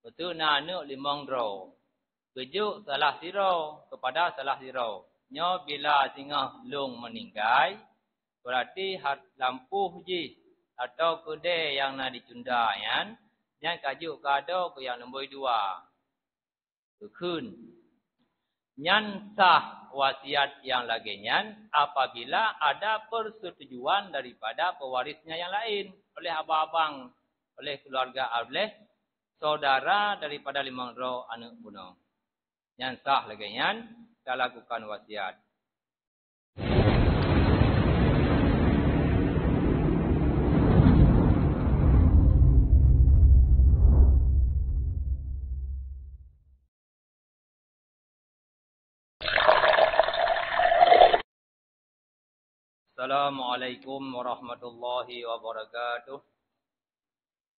Betul nak anak limang dro. Bejuk salah siro kepada salah siro. Nyo bila singah long meninggal, berarti lampu ji atau kedai yang nak dicunda yan, yang kajuk kado ke yang nombor 2. Kekun. Nyan sah wasiat yang lagi nyan apabila ada persetujuan daripada pewarisnya yang lain. Oleh abang-abang, oleh keluarga, oleh saudara daripada limang roh anak bunuh. Yang sah lagi yang kita lakukan wasiat. Assalamualaikum warahmatullahi wabarakatuh.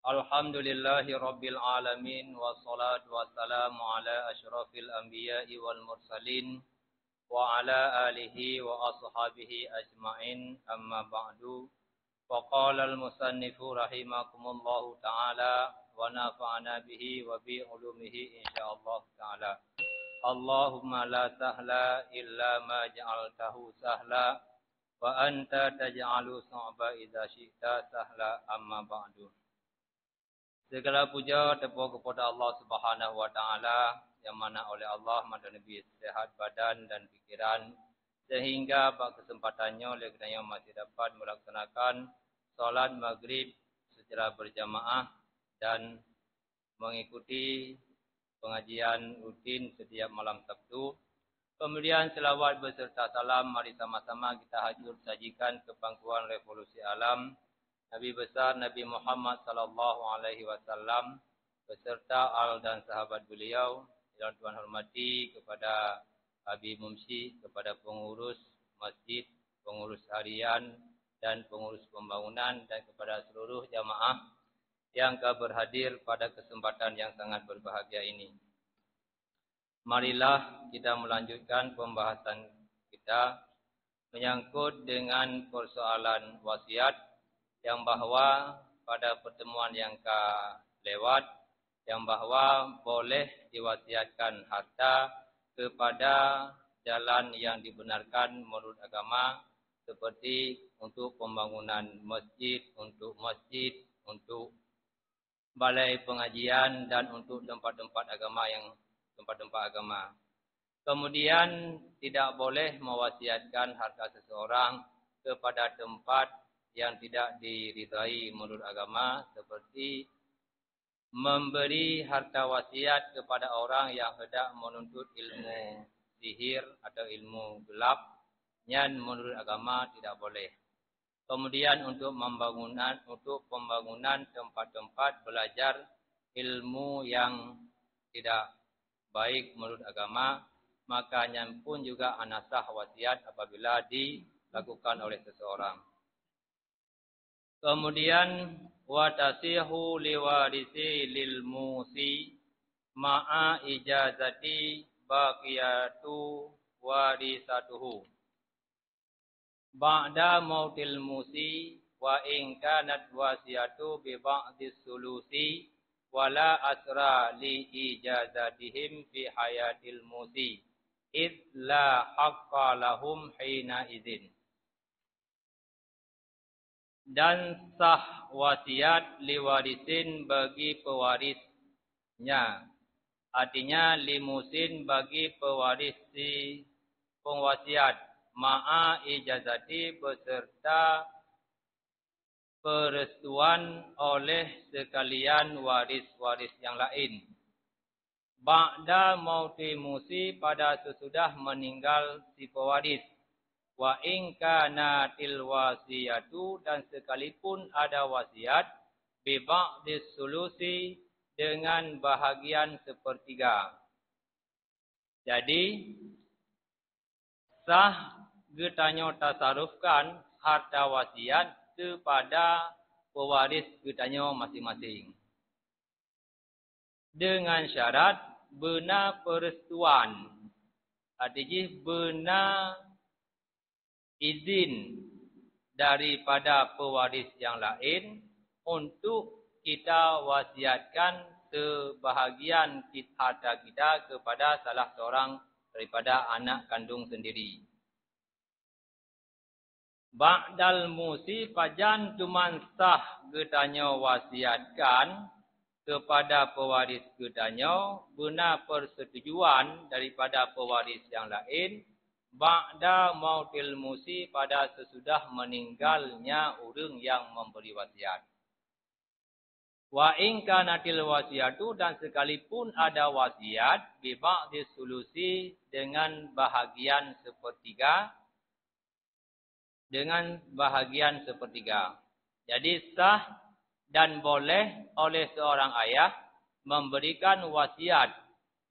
Alhamdulillahi rabbil alamin wassalatu wassalamu ala asyrafil anbiya'i wal mursalin wa ala alihi wa ashabihi ajma'in amma ba'du. Faqala al-musannifu rahimakumullahu ta'ala wa nafa'ana bihi wa bi ulumihi insyaallah ta'ala. Allahumma la sahla illa ma ja'altahu sahla wa anta taj'alu sa'ba idza syi'ta sahla amma ba'du. Segala puja terpuji kepada Allah Subhanahu wa taala yang mana oleh Allah mada Nabi sehat badan dan pikiran sehingga pada kesempatannya oleh kerana masih dapat melaksanakan salat maghrib secara berjamaah dan mengikuti pengajian rutin setiap malam Sabtu. Kemudian selawat beserta salam mari sama-sama kita hajur sajikan ke pangkuan revolusi alam Nabi besar Nabi Muhammad sallallahu alaihi wasallam beserta al dan sahabat beliau yang Tuhan hormati, kepada Habib Mumsi, kepada pengurus masjid, pengurus harian dan pengurus pembangunan dan kepada seluruh jamaah yang berhadir pada kesempatan yang sangat berbahagia ini. Marilah kita melanjutkan pembahasan kita menyangkut dengan persoalan wasiat yang bahawa pada pertemuan yang lewat yang bahawa boleh diwasiatkan harta kepada jalan yang dibenarkan menurut agama seperti untuk pembangunan masjid, untuk balai pengajian dan untuk tempat-tempat agama. Kemudian tidak boleh mewasiatkan harta seseorang kepada tempat yang tidak diridai menurut agama seperti memberi harta wasiat kepada orang yang hendak menuntut ilmu sihir atau ilmu gelap yang menurut agama tidak boleh. Kemudian untuk pembangunan tempat-tempat belajar ilmu yang tidak baik menurut agama, makanya pun juga anasah wasiat apabila dilakukan oleh seseorang. Kemudian watasihu liwarisi lil musi ma'a ijazati baqiyatu warisatuhu ba'da mautil musi wa in kanat wasiatu bi ba'dis sulusi wala asra li ijazatihim fi hayatil musi id la haqqa lahum hina idzin. Dan sah wasiat liwarisin bagi pewarisnya. Artinya limusin bagi pewaris si pengwasiat. Ma'a ijazati beserta perestuan oleh sekalian waris-waris yang lain. Ba'da mauti musi pada sesudah meninggal si pewaris. Wa in kana til wasiyatu dan sekalipun ada wasiat bi ba'dis sulusi dengan bahagian sepertiga. Jadi sah getanyo tasarufkan harta wasiat kepada pewaris getanyo masing-masing. Dengan syarat benar perestuan. Artinya benar izin daripada pewaris yang lain untuk kita wasiatkan sebahagian harta kita kepada salah seorang daripada anak kandung sendiri. Ba'dal musi pajan tuman sah getanya wasiatkan kepada pewaris getanya guna persetujuan daripada pewaris yang lain ba'da mautil musi pada sesudah meninggalnya orang yang memberi wasiat. Wa in kanatil wasiatu dan sekalipun ada wasiat bi ba'di sulusi dengan bahagian sepertiga Jadi sah dan boleh oleh seorang ayah memberikan wasiat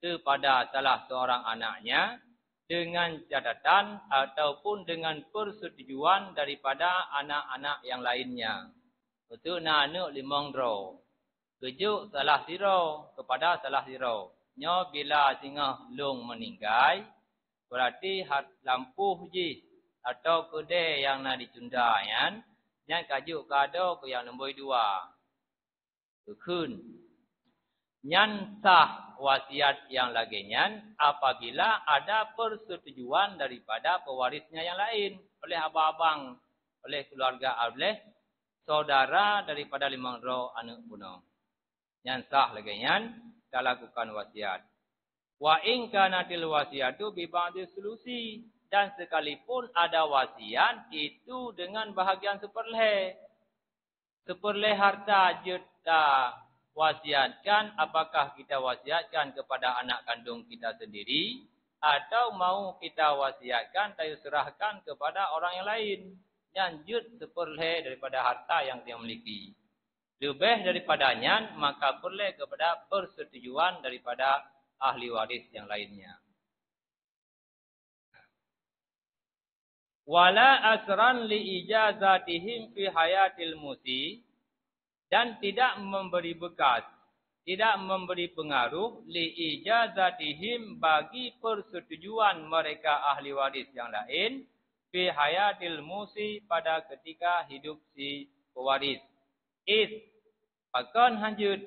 kepada salah seorang anaknya dengan catatan ataupun dengan persetujuan daripada anak-anak yang lainnya. Untuk anak limang dro. Kejuk salah siro kepada salah siro. Nyo bila singah long meninggal, berarti lampuh ji atau kedai yang nak dicundayan, yang kajuk kado ke yang nombor 2. Kekun. Nyan sah wasiat yang laginya apabila ada persetujuan daripada pewarisnya yang lain. Oleh abang-abang, oleh keluarga, oleh saudara daripada limang roh anak bunuh. Nyan sah laginya kita lakukan wasiat. Wa in kanatil wasiatu bi ba'di sulusi. Dan sekalipun ada wasiat itu dengan bahagian seperleh. Seperleh harta kita wasiatkan, apakah kita wasiatkan kepada anak kandung kita sendiri atau mau kita wasiatkan dan serahkan kepada orang yang lain yang jut seperleh daripada harta yang dia miliki. Lebih daripadanya maka perleh kepada persetujuan daripada ahli waris yang lainnya. Wala asran li ijazatihim fi hayatil musi dan tidak memberi bekas, tidak memberi pengaruh li ijazatihim bagi persetujuan mereka ahli waris yang lain fi hayatil musi pada ketika hidup si pewaris. Bahkan hanjut,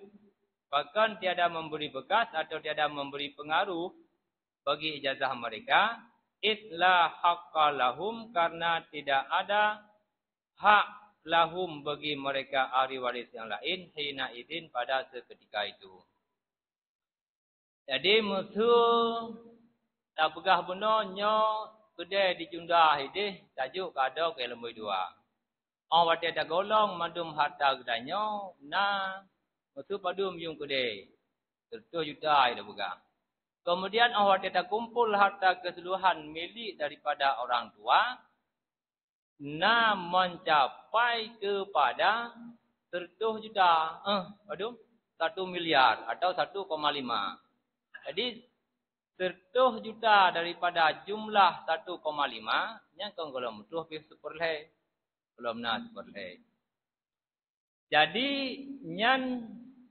bahkan tiada memberi bekas atau tiada memberi pengaruh bagi ijazah mereka. Itla haqqa lahum karena tidak ada hak lahum bagi mereka ahli waris yang lain hina idin pada seketika itu. Jadi musuh tak pegah benarnya kedai dicundah idih tajuk kada ke lembai 2. Awak tiada golong madum harta kedainya na musuh padum yung kedai 100 juta ida pegah. Kemudian awak tidak kumpul harta keseluruhan milik daripada orang tua. Nah mencapai kepada 100 juta. 1 miliar atau 1,5. Jadi 100 juta daripada jumlah 1,5. Yang kalau mutuh seperleh. Belum nak seperleh. Jadi nyan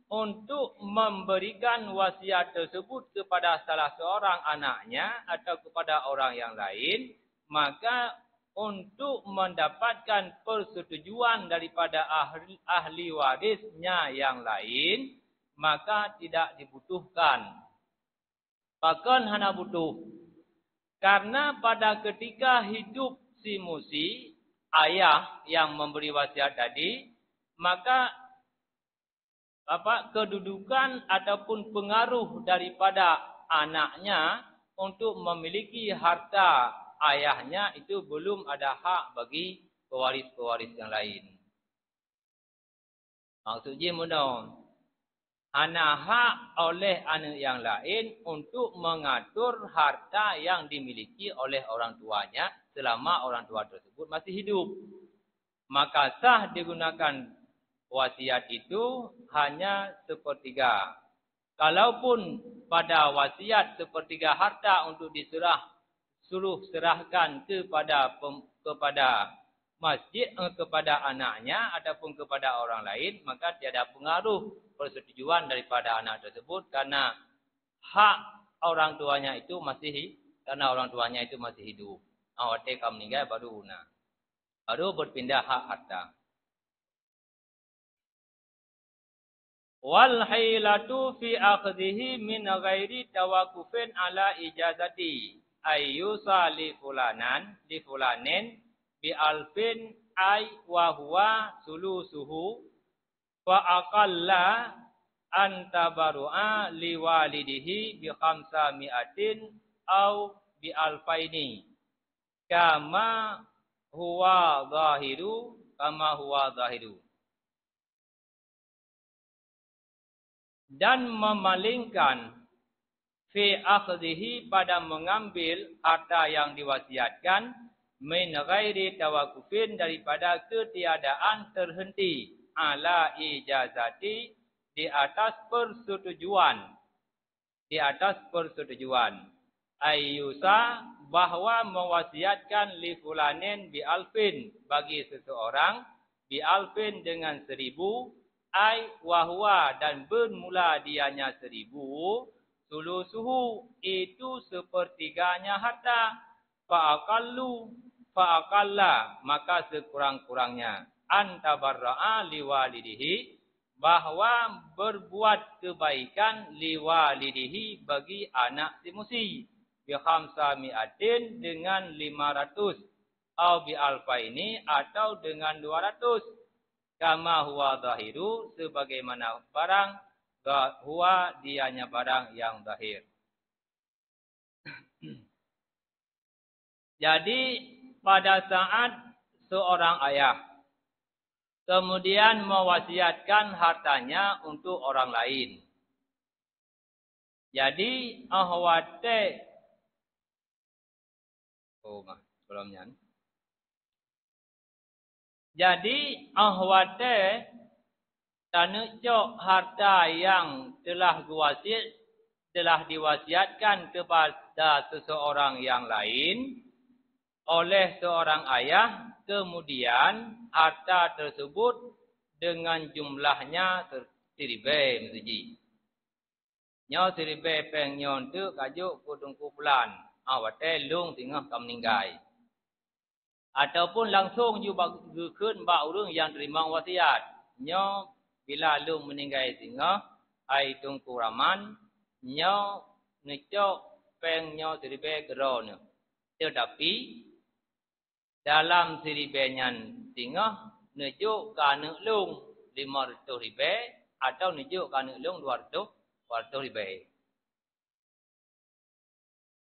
untuk memberikan wasiat tersebut kepada salah seorang anaknya atau kepada orang yang lain, maka untuk mendapatkan persetujuan daripada ahli warisnya yang lain, maka tidak dibutuhkan. Bahkan hanya butuh. Karena pada ketika hidup si musi, ayah yang memberi wasiat tadi, maka kedudukan ataupun pengaruh daripada anaknya untuk memiliki harta ayahnya itu belum ada hak bagi pewaris-pewaris yang lain. Maksudnya mana? Ana hak oleh anak yang lain untuk mengatur harta yang dimiliki oleh orang tuanya selama orang tua tersebut masih hidup. Maka sah digunakan wasiat itu hanya sepertiga. Kalaupun pada wasiat sepertiga harta untuk suruh serahkan kepada masjid, kepada anaknya ataupun kepada orang lain, maka tiada pengaruh persetujuan daripada anak tersebut karena hak orang tuanya itu masih hidup. Awak kamu meninggal baru berpindah hak harta. Wal hailatu fi akhdhihi min ghairi tawaqqufin ala ijazati ayyusa li fulanin bi alfin ay wa huwa sulusuhu wa aqalla antabaru'a li walidihi bi khamsami'atin aw bi alfaini kama huwa zahiru dan memalingkan fi akhdhihi pada mengambil harta yang diwasiatkan min ghairi tawaqqufin daripada ketiadaan terhenti ala ijazati di atas persetujuan ayyusa bahwa mewasiatkan li fulanin bi alfin bagi seseorang bi alfin dengan 1000 ai wahwa dan bermula dianya 1000 sulusuhu itu sepertiganya harta fa'aqalla maka sekurang-kurangnya antabarra'a liwalidihi bahwa berbuat kebaikan liwalidihi bagi anak si musi bi khamsami'atin dengan 500 atau bi alfaini atau dengan 200 kama huwa zahiru sebagaimana barang huwa dianya barang yang zahir. Jadi pada saat seorang ayah kemudian mewasiatkan hartanya untuk orang lain. Jadi ahwate sebelumnya. Jadi ahwate tanujuk harta yang telah diwasiatkan kepada seseorang yang lain oleh seorang ayah, kemudian harta tersebut dengan jumlahnya seribe mesti. Nyo seribe peng nyon tu kajuk kudung kumpulan. Awate lung tengah kam meninggal. Ataupun langsung juga ba urang yang terima wasiat. Nyo bila lung meninggal tengah ai tung kuraman nyo necok peng nyo seribe geron. Tetapi dalam seribenyan tengah nejuk kana lung 500 ribu atau nejuk kana lung 200 ribu.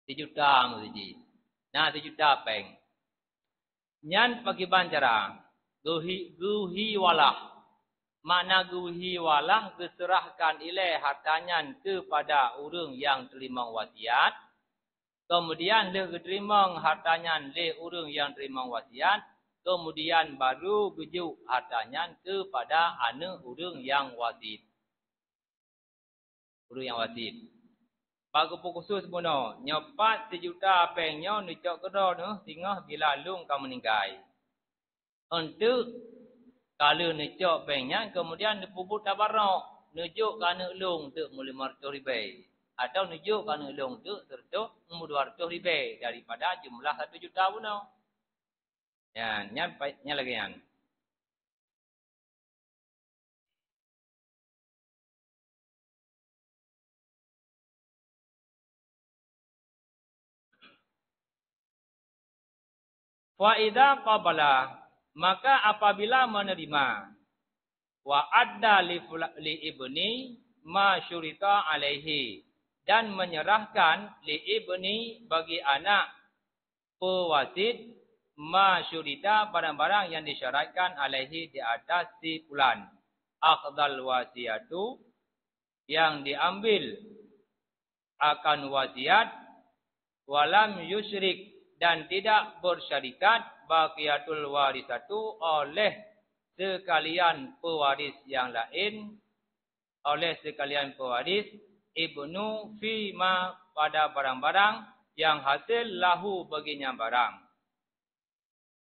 1 juta mesti. Nah 1 juta peng. Nyan bagi bancara guhi walah. Makna guhi walah diserahkan ilai hartanya kepada orang yang terima wasiat. Kemudian dia terima hartanya le orang yang terima wasiat. Kemudian baru bejuk hartanya kepada anak orang yang wasit. Orang yang wasit. Bagu khusus puno. Nyopat 1 juta pengnyo nucok kedo nu tingah bila lung kamu meninggal. Untuk kalau nucok pengnya kemudian dipuput tabarok. Nujuk kana lung tu 500 ribu. Atau nujuk kana lung tu serta 200 ribu daripada jumlah 1 juta puno. Ya, nya lagi yan. Wa idza qabala maka apabila menerima wa adda li ibni ma syurita alaihi dan menyerahkan li ibni bagi anak pewasit ma syurita barang-barang yang disyaratkan alaihi di atas si fulan akhdal wasiatu yang diambil akan wasiat walam yusyrik dan tidak bersyarikat baqiyatul warisatu oleh sekalian pewaris yang lain ibnu fima pada barang-barang yang hasil lahu baginya barang.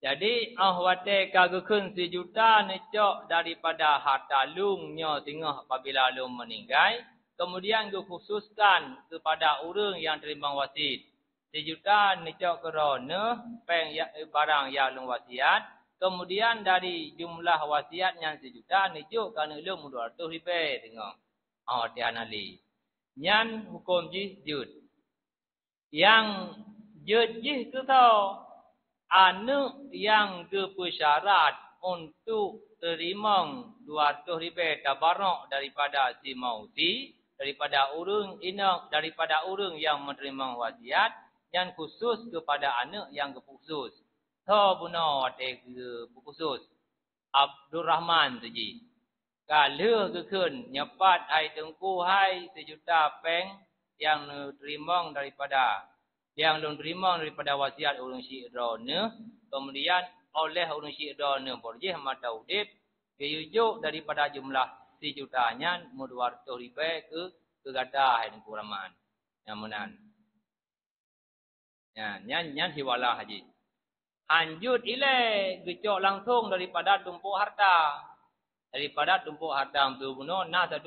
Jadi ahwate kagukun 1 juta necok daripada harta lungnya tengah apabila lung meninggal, kemudian dikhususkan kepada orang yang terima wasit. 1 juta necok kerana peng barang yang lung wasiat Kemudian dari jumlah wasiat yang 1 juta nijuk kana ulung 200 ribu tengok. Tian ali. Nyan hukum jih jud. Yang jud jih tu tau anak yang bersyarat untuk terima 200 ribu tabarruk daripada si mauti, daripada urang inak, daripada urang yang menerima wasiat, yang khusus kepada anak yang khusus. Tho buno ate khusus. Abdul Rahman tu ji. Kalau kekun nyepat ai tengku hai 1 juta peng yang terima daripada wasiat urang syekh drone, kemudian oleh urang syekh drone boleh mata udip diujuk daripada jumlah 1 jutanya 200 ribu ke gada hai tengku Rahman. Yang menan. Ya, nyan hiwala haji. Hanjut ile gecok langsung daripada tumpuk harta. Daripada tumpuk harta tu buno na 1,5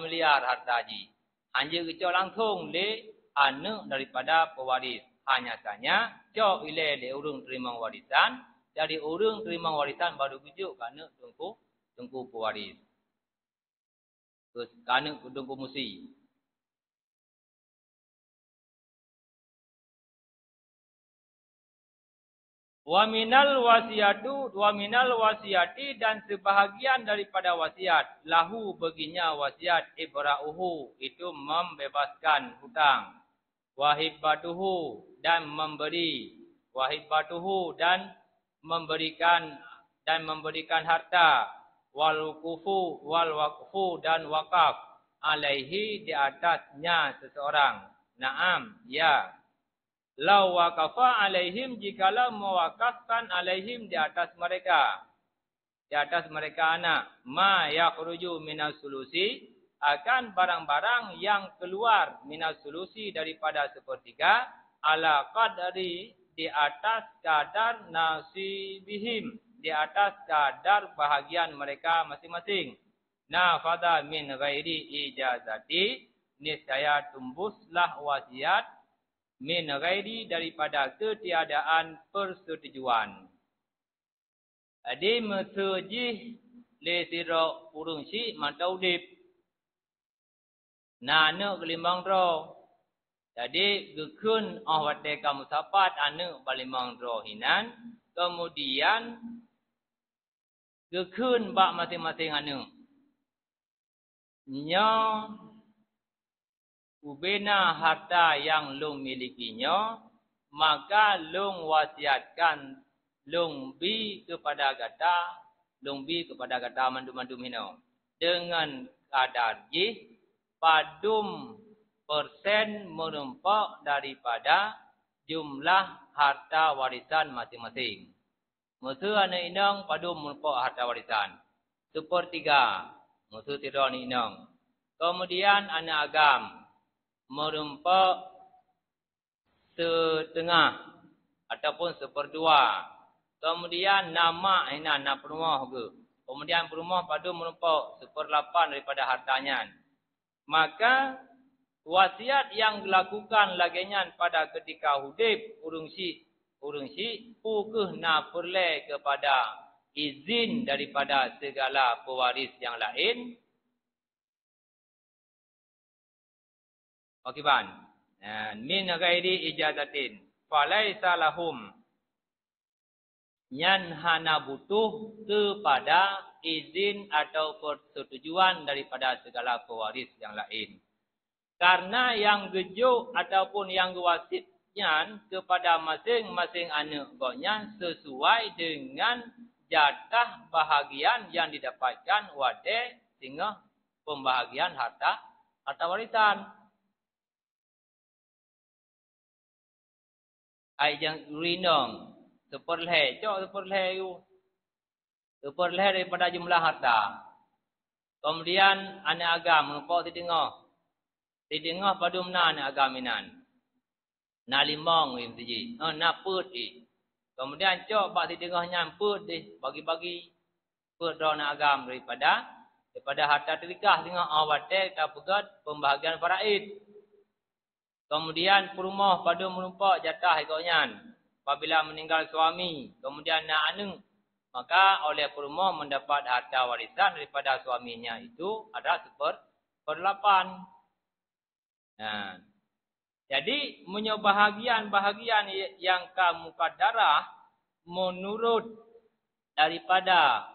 miliar harta haji. Hanjut gecok langsung le anak daripada pewaris. Hanya saja cok ile le urang terima warisan, dari urang terima warisan baru gujuk kana tungku pewaris. Terus kana tungku musi. Wa minal wasiati dan sebahagian daripada wasiat lahu baginya wasiat ibra'uhu itu membebaskan hutang, wahibatuhu dan memberikan harta, wal waqfu dan wakaf alaihi di atasnya seseorang. Naam, ya. Lau waqafa alaihim jikalau mewakafkan alaihim di atas mereka anak, ma yakhruju minas sulusi, akan barang-barang yang keluar minas sulusi daripada sepertiga, ala qadri di atas kadar nasibihim, di atas kadar bahagian mereka masing-masing. Nafadha min ghairi ijazati, niscaya tumbuslah wasiat min ghairi daripada ketiadaan persetujuan. Adi mesejih le sira urang si mantau dip. Anak kelimang ro. Jadi gekun wate kamu sapat anak balimang ro hinan, kemudian gekun bak masing-masing anak. Nya ubena harta yang long milikinya, maka long wasiatkan long bi kepada gata mandum-mandum hino dengan kadar jih padum persen menumpak daripada jumlah harta warisan masing-masing. Musuh anak inang padum menumpak harta warisan 1/3, musuh tira ni inang. Kemudian anak agam merumpak 1/2 ataupun 1/2. Kemudian nama nak perumah ke. Kemudian perumah padu merumpak 1/8 daripada hartanya. Maka wasiat yang dilakukan laginya pada ketika hudib urang si pukeh na perle kepada izin daripada segala pewaris yang lain. Okiban. Min ghairi ijazatin. Falaisa lahum. Yang hana butuh kepada izin atau persetujuan daripada segala pewaris yang lain. Karena yang gejuk ataupun yang wasitnya kepada masing-masing anak gonya sesuai dengan jatah bahagian yang didapatkan wade sehingga pembahagian harta warisan. Ai yang rinong 1/2, cok 1/2 tu. 1/2 daripada jumlah harta. Kemudian anak agam menempok di tengah padu mana anak agam minan. Na limong im tiji. Na put i. Kemudian cok bak di tengahnya put di bagi-bagi put ro anak agam daripada harta terikah tengah awate ta pegat pembahagian faraid. Kemudian perumah pada menumpak jatah ikutnya. Apabila meninggal suami. Kemudian nak anak. Maka oleh perumah mendapat harta warisan daripada suaminya itu ada 1/8. Nah, jadi bahagian yang mukaddarah menurut daripada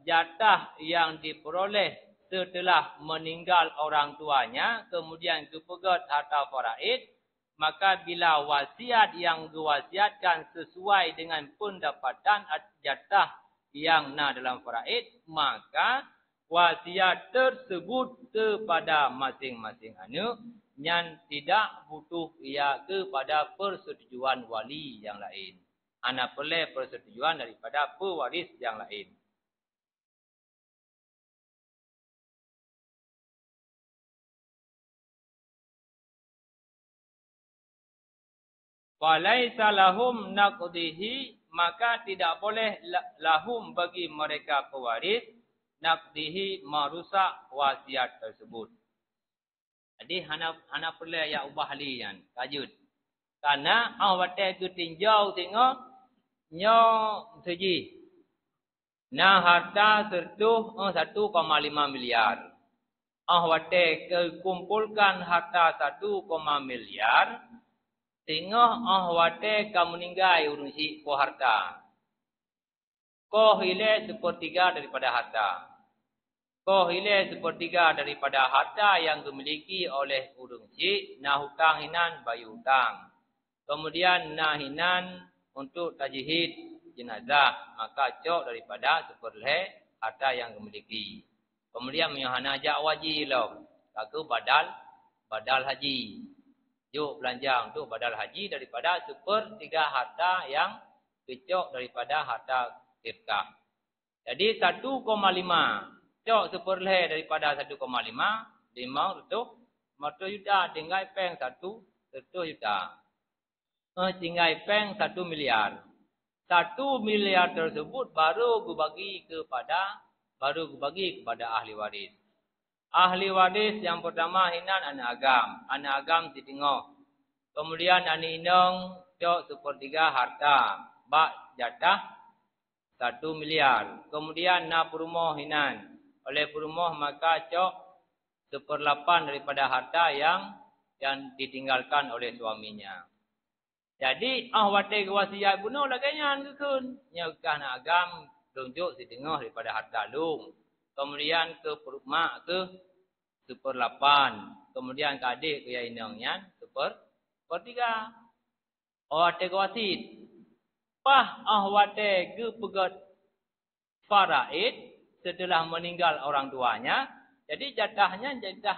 jatah yang diperoleh setelah meninggal orang tuanya, kemudian kepegat harta faraid, maka bila wasiat yang diwasiatkan sesuai dengan pendapatan jatah yang dalam faraid, maka wasiat tersebut kepada masing-masing anak yang tidak butuh ia kepada persetujuan wali yang lain. Anak perlu persetujuan daripada pewaris yang lain. Walaisa lahum naqdihi, maka tidak boleh lahum bagi mereka pewaris naqdihi merusak wasiat tersebut. Jadi hana perlu ya ubah lian kajut. Karena awate ke tinjau tengok nyo seji. Nah harta sertuh 1,5 miliar. Awate ke kumpulkan harta 1, miliar. Tengok wate kamu meninggal urung si ko harta. Ko hile 1/3 daripada harta. Ko hile 1/3 daripada harta yang dimiliki oleh urung si, nah hutang hinan bayu hutang. Kemudian nah hinan untuk tajhid jenazah, maka cok daripada 1/2 harta yang dimiliki. Kemudian menyohana ajak wajib lo, laku badal haji. Yuk belanja untuk badal haji daripada 1/3 harta yang dicok daripada harta tirkah. Jadi 1,5. Cok 1/2 daripada 1,5. 5 juta. Tinggal peng 1 juta. Tinggal peng 1 miliar. 1 miliar tersebut baru dibagi kepada ahli waris. Ahli waris yang pertama hinan anak agam. Anak agam ditengok. Kemudian anak inong cok 1/3 harta. Bak jatah 1 miliar. Kemudian na perumah hinan. Oleh perumah maka cok 1/8 daripada harta yang ditinggalkan oleh suaminya. Jadi wate wasiat bunuh laganya kekun. Nyakah anak agam tunjuk ditengok daripada harta lung. Kemudian ke perumah ke 1/8. Kemudian ke adik ke inongnya 1/3. Wate wasit. Pah wate ke pegat faraid setelah meninggal orang tuanya. Jadi jatahnya jatah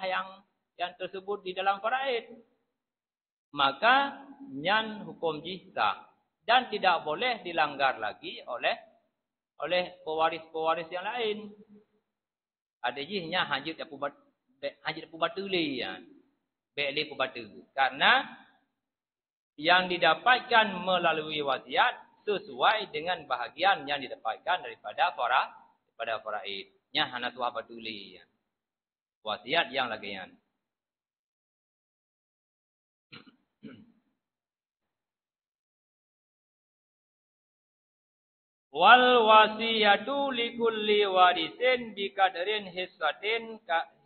yang tersebut di dalam faraid. Maka nyan hukum jihsah. Dan tidak boleh dilanggar lagi oleh pewaris-pewaris yang lain. Ada jihnya hajit pubatu li ya. Beli pubatu. Karena yang didapatkan melalui wasiat sesuai dengan bahagian yang didapatkan daripada faraid. Nya hana tuah batuli ya. Wasiat yang lagian. Wal wasiyatu likulli warisin bikadrin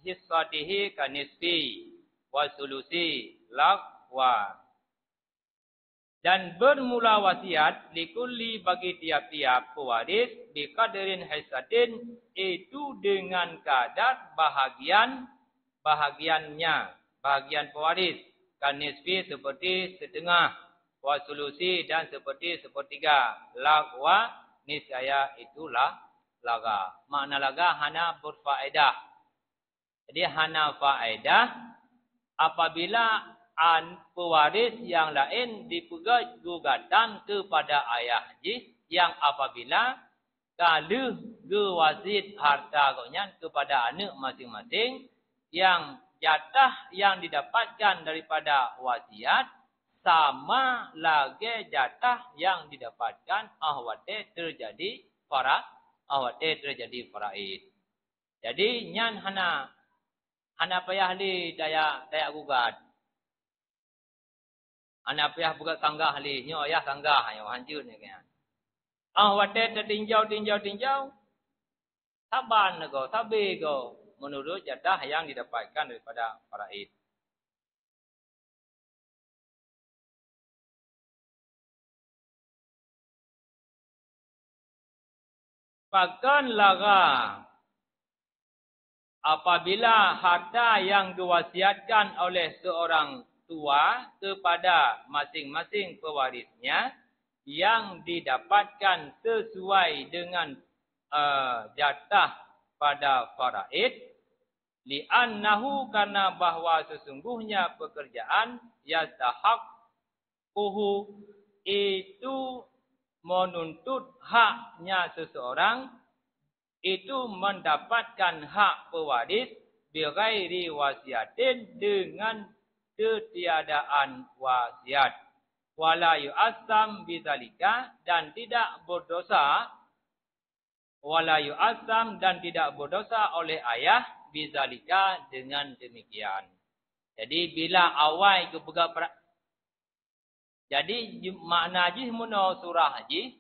hissatihi kanisfi wa sulusi laqwa. Dan bermula wasiat likulli bagi tiap-tiap pewaris bikadrin hissatin itu dengan kadar bahagian pewaris. Kanisfi seperti setengah, wa sulusi dan seperti 1/3. Laqwa niscaya itulah laga. Makna laga hana berfaedah. Jadi hana faedah apabila pewaris yang lain dipegat gugatan kepada ayah haji yang apabila kalau gewasit harta gonya kepada anak masing-masing yang jatah yang didapatkan daripada wasiat sama lagi jatah yang didapatkan ahwate terjadi faraid. Jadi nyan hana payah li daya gugat. Hana payah buka sanggah li nyo ayah sanggah yo hancur ni kan. Wate tinjau. Taban go, tabe go. Menurut jatah yang didapatkan daripada faraid. Bahkan laga apabila harta yang diwasiatkan oleh seorang tua kepada masing-masing pewarisnya yang didapatkan sesuai dengan jatah pada faraid, li'annahu karena bahwa sesungguhnya pekerjaan yastahaqquhu itu menuntut haknya seseorang itu mendapatkan hak pewaris bighairi wasiatin dengan ketiadaan wasiat. Wala yu'assam bidzalika dan tidak berdosa oleh ayah bidzalika dengan demikian. Jadi bila awal ke pegang jadi makna haji muno surah haji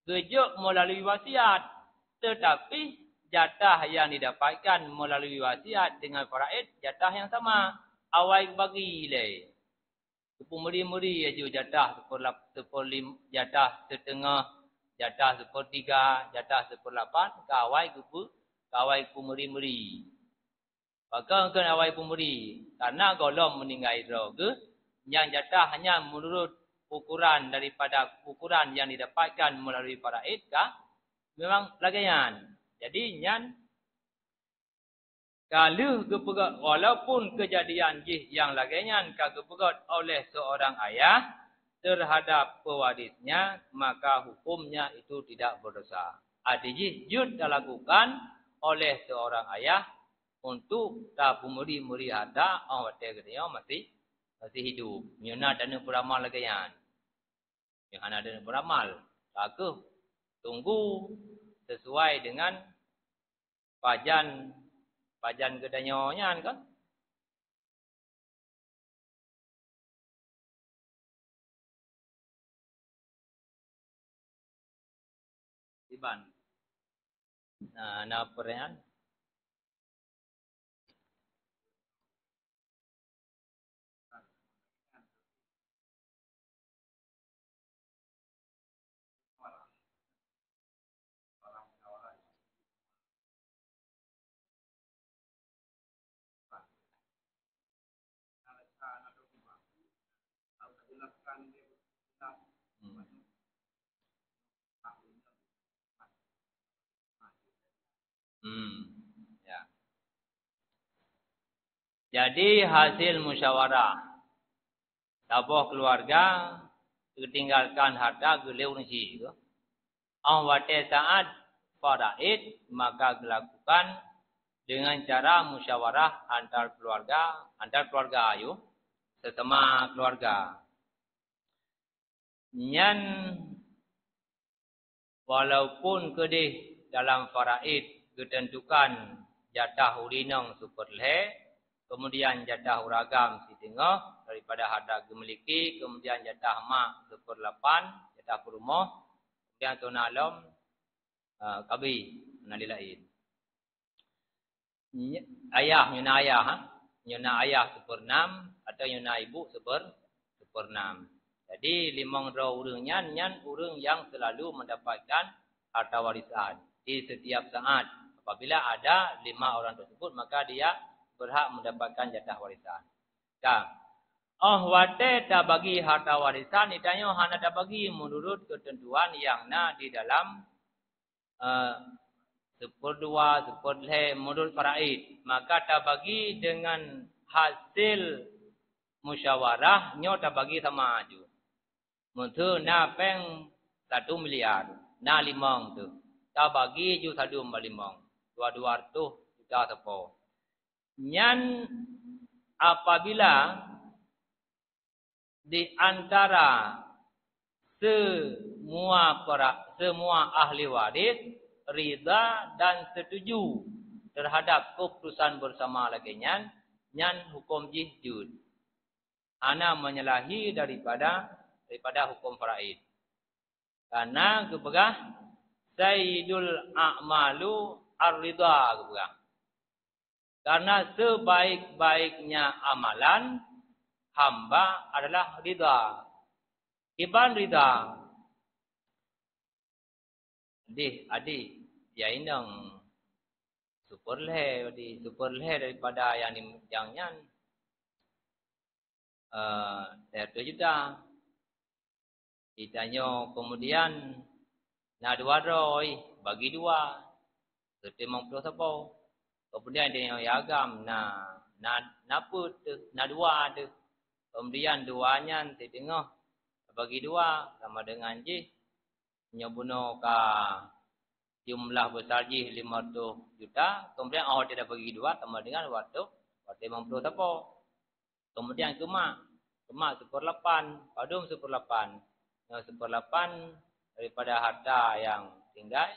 gejuk melalui wasiat, tetapi jatah yang didapatkan melalui wasiat dengan faraid jatah yang sama. Awal bagi le. Sepumuri-muri aja jatah jatah setengah, jatah 1/3, jatah 1/8, kawai pumuri-muri. Maka kan awal pumuri karena golong meninggal roge yang jatah hanya menurut ukuran daripada ukuran yang didapatkan melalui faraid kah? Memang lagaian. Jadi nyan kalau kepegat walaupun kejadian jih yang lagaian kepegat oleh seorang ayah terhadap pewarisnya maka hukumnya itu tidak berdosa. Adijih jud dilakukan oleh seorang ayah untuk tak pemuri-muri ada awak teganya masih hidup. Nyuna dana peramal lagaian. Yang ana dana peramal. Laku tunggu sesuai dengan pajan gedanyonya kan. Iban. Nah, perayaan. Ya. Jadi hasil musyawarah tabuh keluarga tinggalkan harta geleu nasi tu. Wate saat faraid maka dilakukan dengan cara musyawarah antar keluarga ayu sesama keluarga. Nyan walaupun kedih dalam faraid ditentukan jatah urinong superle, kemudian jatah uragam si tengah daripada harta gemiliki, kemudian jatah mak 1/8, jatah perumah, kemudian tunalom kabi nalilain. Nyuna ayah 1/6 atau nyuna ibu 1/6. Jadi 5 urang nyan urang yang selalu mendapatkan harta warisan di setiap saat. Apabila ada 5 orang tersebut maka dia berhak mendapatkan jatah warisan. Wate tak bagi harta warisan ditanya hana tak bagi menurut ketentuan yang di dalam 1/2, 1/3 menurut faraid. Maka tak bagi dengan hasil musyawarah nyo tak bagi sama aju. Mutu na peng 1 miliar, na 5 tu. Tak bagi ju 1/5. 200 juta tepo. Nyan apabila di antara semua ahli waris rida dan setuju terhadap keputusan bersama lagi nyan hukum jihjud. Ana menyalahi daripada hukum faraid. Karena kepegah sayyidul a'malu ar-ridha kepegah. Karena sebaik-baiknya amalan hamba adalah ridha. Iban ridha. Adik, ya indang superleh daripada yang itu juga. Ditanya kemudian na 200 bagi 2 50 sapo. Kemudian dia yang agam napa tu na 2 tu. Kemudian 2-nya ti tengah bagi 2 sama dengan ji nyobuno ka jumlah besar ji 500 juta. Kemudian awak tidak bagi 2 sama dengan 250 sapo. Kemudian kemak 1/8, padum 1/8. Yang 1/8 daripada harta yang tinggal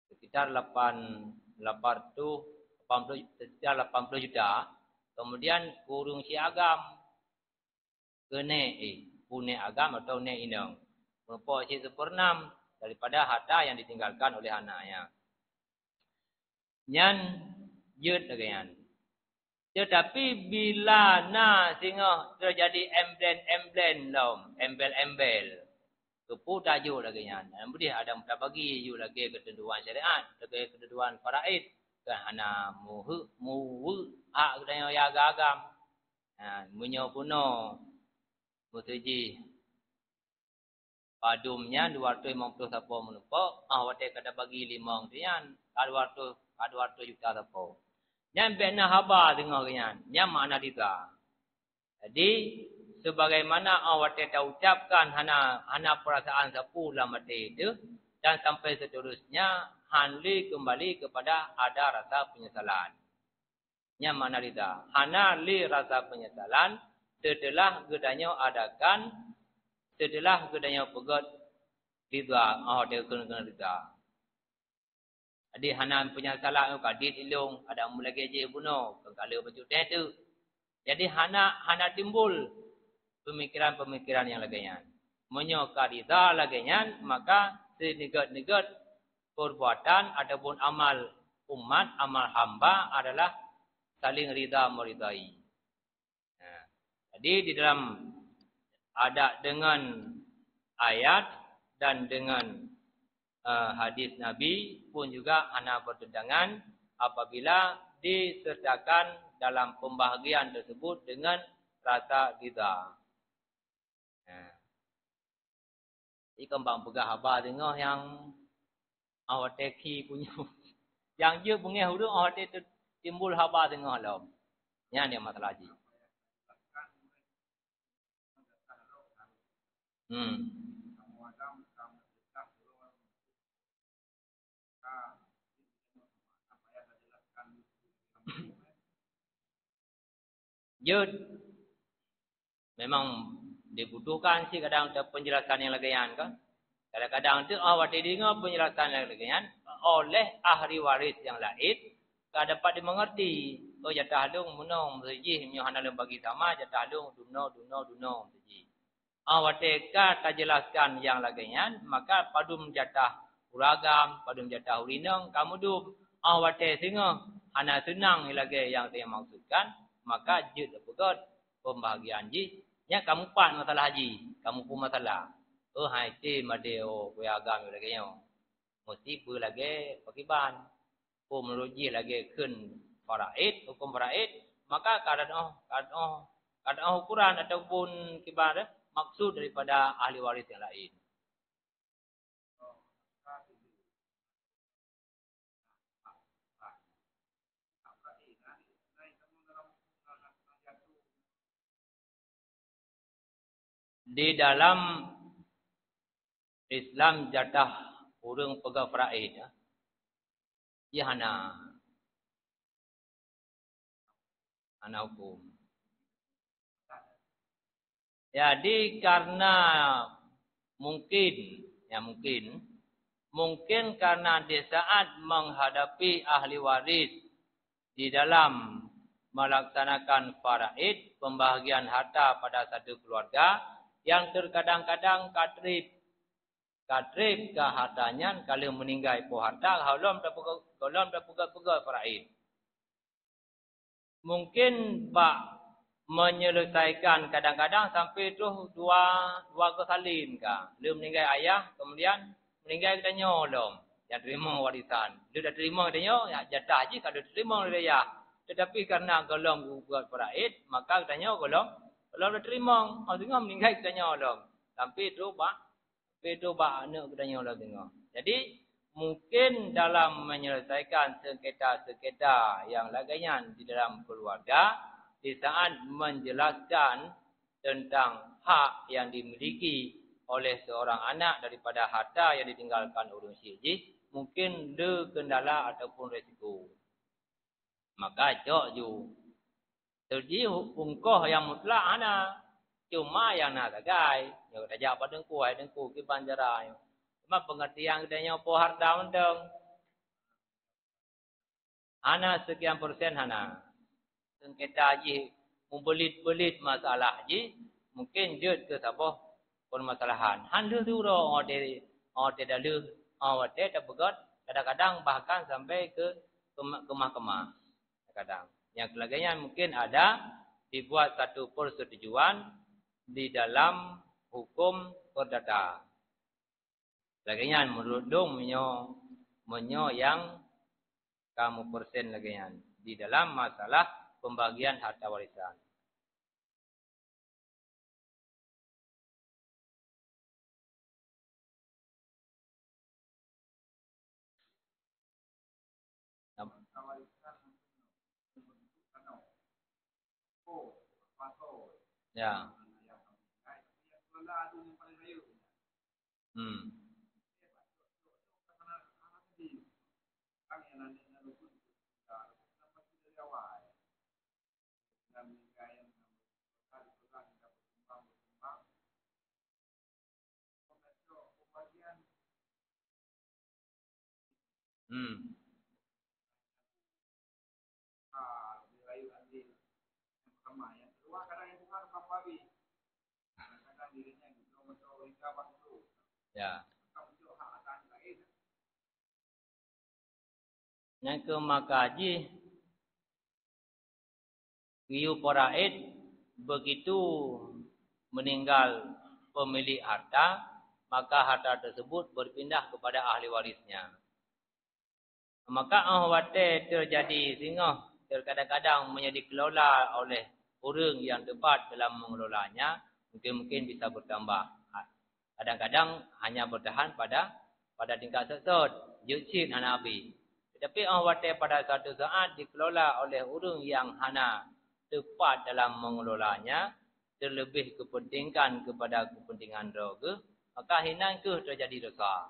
sekitar 80 juta. Kemudian kurung si agam kene pune agam atau ne inang merupakan si 1/6 daripada harta yang ditinggalkan oleh anaknya. Nyan yud lagi. Tetapi bila singa terjadi embel-embel dalam embel-embel kepu tajuk lagi nya. Kemudian ada mudah bagi you lagi ketentuan syariat, lagi ketentuan faraid kan ana muhu hak kedaya ya agam. Munyo puno mutuji padumnya 250 sapo menupo awate kada bagi 5 tian 200 juta sapo. Yang bena haba dengar kenyan. Yang makna dita. Jadi sebagaimana awak tidak ucapkan hana perasaan sapu dalam hati itu dan sampai seterusnya hanli kembali kepada ada rasa penyesalan. Yang makna dita. Hana li rasa penyesalan setelah gedanya adakan setelah gedanya pegat dita awak kena dita. Jadi hana punya salah kadit ilung ada mulai gaji bunuh kalau baju tu. Jadi hana timbul pemikiran-pemikiran yang lagian. Menyo kadita lagian maka senegat-negat perbuatan ataupun amal umat, amal hamba adalah saling ridha meridai. Jadi di dalam ada dengan ayat dan dengan hadis Nabi pun juga hana bertentangan apabila disertakan dalam pembahagian tersebut dengan rasa ridha. Ini kembang pegah haba dengar yang awak teki punya yang je bunga hudu awak timbul haba dengar lam. Yang dia masalah ji. Jud memang dibutuhkan sih kadang ada penjelasan yang lagian kan. Kadang-kadang tu awak dengar penjelasan yang lagian oleh ahli waris yang lain tak dapat dimengerti. Oh jatah lung munong siji nyo hana bagi sama jatah lung duno siji. Awak teka tak jelaskan yang lagian maka padum jatah uragam, padum jatah urinang kamu dum awak singa hana senang lagi yang saya maksudkan. Maka jud pegot pembahagian ji nya kamu pan masalah haji kamu pun masalah hai ti madeo we agam lagi yo mesti pu lagi pakiban pu meruji lagi keun faraid hukum faraid maka kadang ukuran ataupun kibar maksud daripada ahli waris yang lain. Di dalam Islam jatah urang pegah faraid ya hana hukum. Jadi karena mungkin karena di saat menghadapi ahli waris di dalam melaksanakan faraid pembahagian harta pada satu keluarga yang terkadang-kadang kadrib ke hartanya kalau meninggal po harta haulom dah pegah faraid. Mungkin pak menyelesaikan kadang-kadang sampai tu dua kesalin kah. Dia meninggal ayah, kemudian meninggal katanya lom yang terima warisan. Dia dah terima katanya, ya jatah je kalau terima oleh ayah. Tetapi karena golong buat faraid, maka katanya golong dah terima. Maksudnya meninggal katanya lom. Tapi itu anak katanya lah tengok. Jadi mungkin dalam menyelesaikan sengketa-sengketa yang lagian di dalam keluarga, di saat menjelaskan tentang hak yang dimiliki oleh seorang anak daripada harta yang ditinggalkan orang syekh, mungkin ada kendala ataupun resiko. Maka cok ju. Jadi ungkoh yang mutlak anak. Cuma yang nak gagai. Yang tajak pada dengku ke banjaran. Cuma pengertian katanya po harta menteng. Anak sekian persen anak. Sengketa haji. Membelit-belit masalah haji. Mungkin jut ke sabah permasalahan. Handa tu dah. Orang dah lu. Orang dah begot. Kadang-kadang bahkan sampai ke mahkamah. Kadang yang kelaganya mungkin ada dibuat satu persetujuan di dalam hukum perdata. Lagian menurut dong menyo yang kamu persen lagian di dalam masalah pembagian harta warisan. Ya. Ya. Yang ke makaji Riu Poraid begitu meninggal pemilik harta, maka harta tersebut berpindah kepada ahli warisnya. Maka ahwate terjadi sehingga terkadang-kadang menjadi kelola oleh orang yang tepat dalam mengelolanya, mungkin bisa bertambah. Kadang-kadang hanya bertahan pada tingkat sesat, yucin hanabi. Tetapi awate pada satu saat dikelola oleh orang yang hana tepat dalam mengelolanya, terlebih kepentingan kepada kepentingan roga, maka hinan ke terjadi dosa.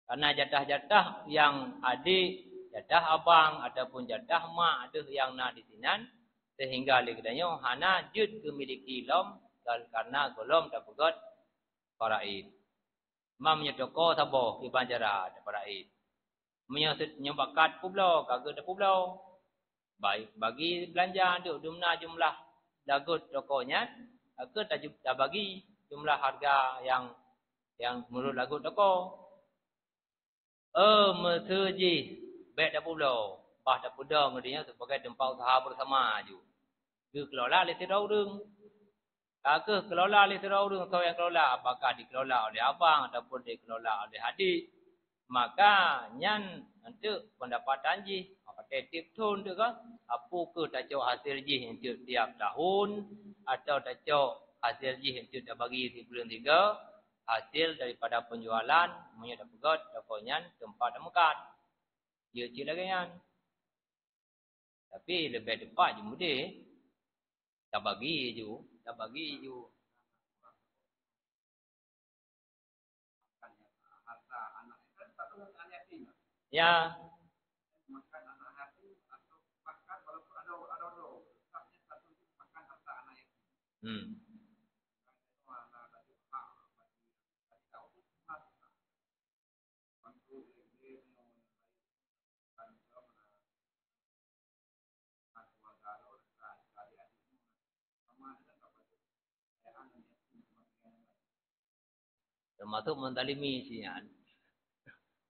Karena jatah-jatah yang adik, jatah abang ataupun jatah mak ada yang nak disinan, sehingga lekadanya hana jud kemiliki lom karena golom tak pegot faraid. Mam nyetoko sabo di banjara ada faraid. Menyebakat pula kagak ada pula. Baik bagi belanja ada jumlah dagut tokonya, aku tak bagi jumlah harga yang menurut lagu toko. Mesuji baik dah pula. Bah dah pula ngedinya sebagai tempat usaha bersama ju. Ke kelola oleh orang. Kagak kelola oleh orang, kau yang kelola, apakah dikelola oleh abang ataupun dikelola oleh adik, maka nyan untuk pendapatan ji, apa tip tun tu kan, apa ke tak cok hasil ji untuk tiap tahun, atau tak cok hasil ji untuk dah bagi di bulan 3, hasil daripada penjualan, punya dah pegot, toko nyan tempat dah mekat, dia cik lagi nyan. Tapi lebih tepat je mudah, tak bagi je. Ya. Termasuk mentalimi sian.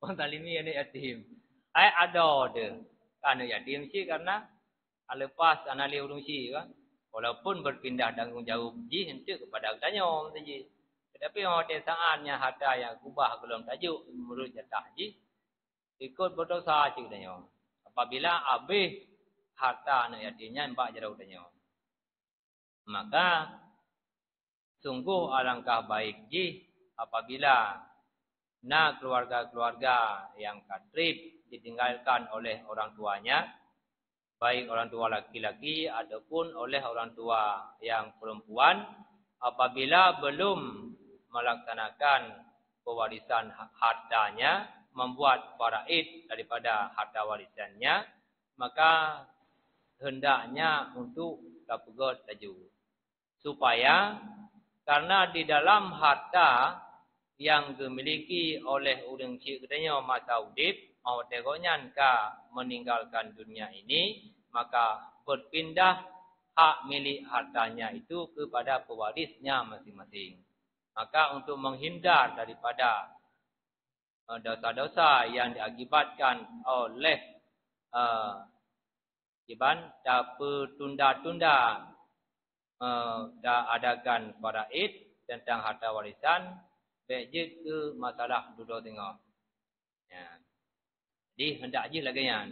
Mentalimi anak yatim. Ada dia. Anak yatim sih karena lepas anak dia urung sih kan. Walaupun berpindah tanggungjawab ji hentik kepada tanya ji. Tetapi orang saatnya harta yang kubah belum tajuk menurut jatah ji ikut berdosa cik tanya. Apabila habis harta anak yatimnya empat jarau tanya. Maka sungguh alangkah baik ji apabila keluarga-keluarga yang katrib ditinggalkan oleh orang tuanya, baik orang tua laki-laki ataupun oleh orang tua yang perempuan, apabila belum melaksanakan pewarisan hartanya, membuat faraid daripada harta warisannya, maka hendaknya untuk dapegot laju. Supaya karena di dalam harta yang dimiliki oleh orang cik katanya masa udip, mau tegonyan ka meninggalkan dunia ini, maka berpindah hak milik hartanya itu kepada pewarisnya masing-masing. Maka untuk menghindar daripada dosa-dosa yang diakibatkan oleh tunda-tunda adakan faraid tentang harta warisan, baik je ke masalah duduk tengok. Ya. Jadi hendak je lagi yan.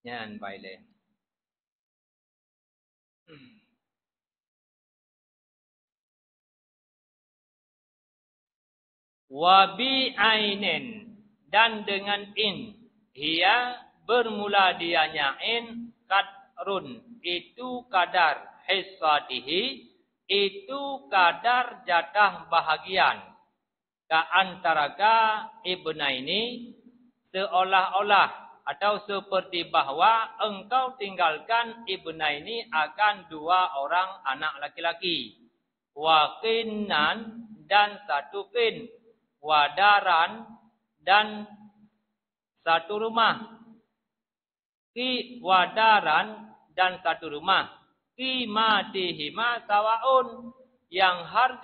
Yan baik. Wa bi ainin, dan dengan in, ia bermula dianya in kadrun, itu kadar hissatihi, itu kadar jatah bahagian ka antaraka ibnaini, seolah-olah atau seperti bahawa engkau tinggalkan ibnaini akan dua orang anak laki-laki, waqinan dan satu qin, wadaran dan satu rumah, ki wadaran dan satu rumah, qimatihima sawaun, yang hal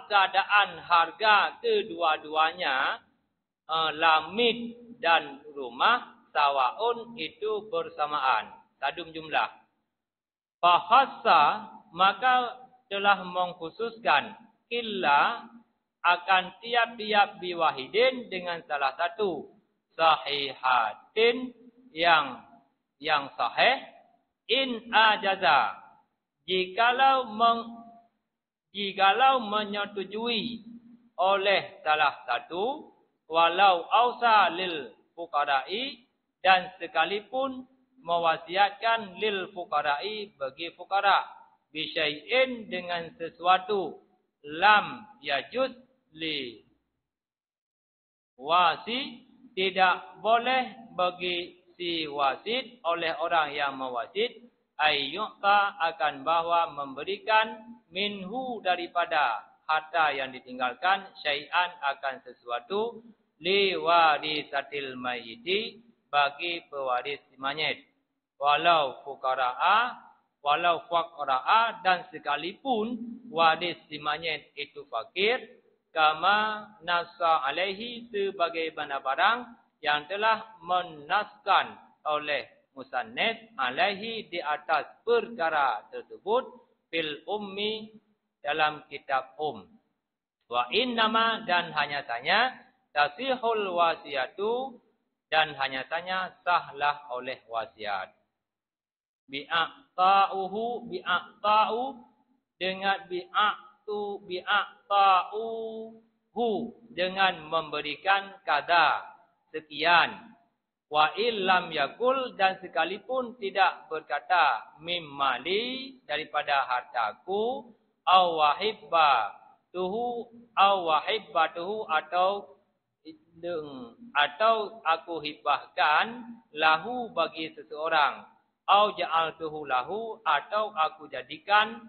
keadaan harga kedua-duanya lamid dan rumah sawaun itu bersamaan, sadum jumlah. Fahassa, maka telah mengkhususkan killa akan tiap-tiap biwahidin dengan salah satu, sahihatin yang sahih, in ajaza, jikalau menyetujui oleh salah satu, walau ausa lil fuqara'i, dan sekalipun mewasiatkan lil fuqara'i bagi fuqara, bisyai'in dengan sesuatu, lam yajuz li wasi, tidak boleh bagi si wasid oleh orang yang mewasid, ayyuka akan bahwa memberikan minhu daripada harta yang ditinggalkan, syai'an akan sesuatu, li warisatil mayyiti bagi pewaris mayit, walau faqra'a dan sekalipun waris si mayit itu fakir, kama nassa alaihi, sebagai barang yang telah menaskan oleh musannif alaihi di atas perkara tersebut, fil ummi dalam kitab wa innama, dan hanya saja tasihul wasiatu, dan hanya saja sahlah oleh wasiat, bi'a'ta'u dengan bi'a'ta'uhu dengan memberikan kada sekian, wa illam yakul, dan sekalipun tidak berkata mimmali daripada hartaku, au wahibbatuhu atau aku hibahkan lahu bagi seseorang, au ja'altuhu lahu, atau aku jadikan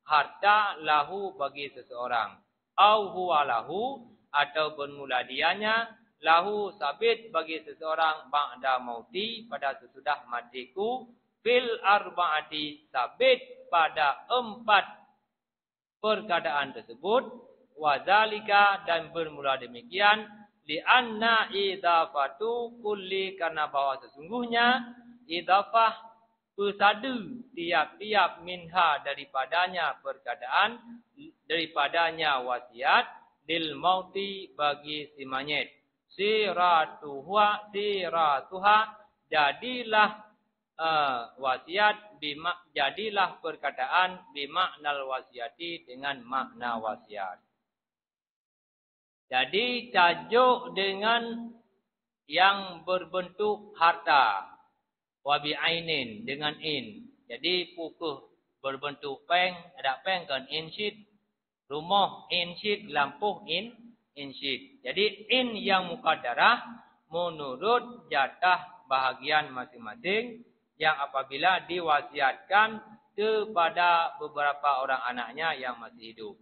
harta lahu bagi seseorang, au huwa lahu, atau bermula dianya, lahu sabit bagi seseorang, ba'da mauti pada sesudah matiku, fil arba'ati sabit pada 4 perkataan tersebut. Wa zalika, dan bermula demikian, li anna idafatu kulli, karena bahwa sesungguhnya idafah persadu tiap-tiap minha daripadanya perkataan, daripadanya wasiat, lil mauti bagi si mayit. Siratuha jadilah wasiat jadilah perkataan bimaknal wasiati, dengan makna wasiat. Jadi tajuk dengan yang berbentuk harta, wa bi'ainin, dengan in. Jadi pukuh berbentuk peng, ada peng kan insyid, rumah insyid, lampu insyid. Jadi in yang mukaddarah menurut jatah bahagian masing-masing, yang apabila diwasiatkan kepada beberapa orang anaknya yang masih hidup.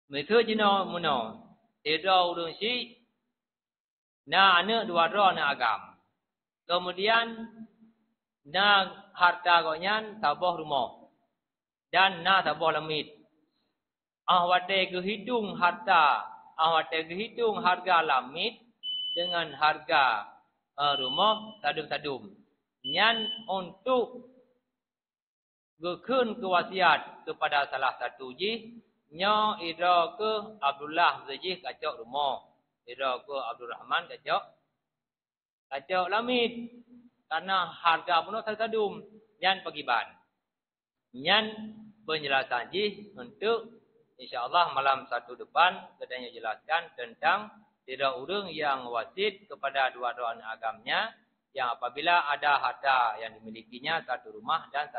Mereka jenis mana? Tidak urung si na anak dua roh na agam. Kemudian na harta gonyan tabah rumah dan na tabah lemit. Ahwate kehitung harta, ahwate kehitung harga lemit dengan harga rumah sadum-sadum. Nyan untuk gekun kewasiat kepada salah satu jih, nya ira ke Abdullah zajih kacok rumah, ira ke Abdul Rahman kacok lamit, karena harga pun sadum. Nyan pagiban. Nyan penjelasan jih untuk insyaallah malam satu depan katanya jelaskan tentang tidak urang yang wasit kepada dua-dua agamnya, yang apabila ada harta yang dimilikinya satu rumah dan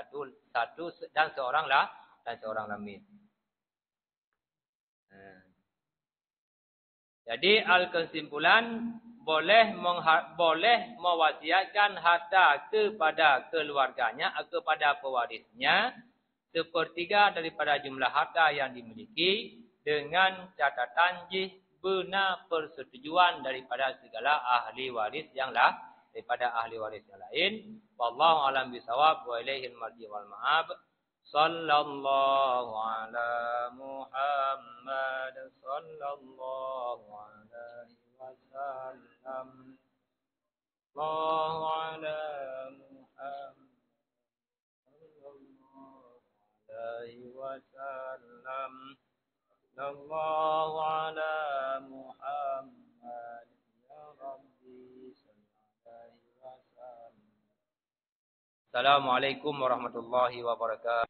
seorang lamit. Jadi al-kesimpulan boleh mewasiatkan harta kepada keluarganya, kepada pewarisnya, sepertiga daripada jumlah harta yang dimiliki, dengan catatan jih benar persetujuan daripada segala ahli waris yang lain. Wallahu a'lam bishawab wa ilaihil marji wal ma'ab. Sallallahu ala Muhammad sallallahu alaihi wasallam. Sallallahu ala Muhammad sallallahu alaihi wasallam. Sallallahu ala Muhammad ya Rabbi sallallahu alaihi wasallam. Assalamualaikum warahmatullahi wabarakatuh.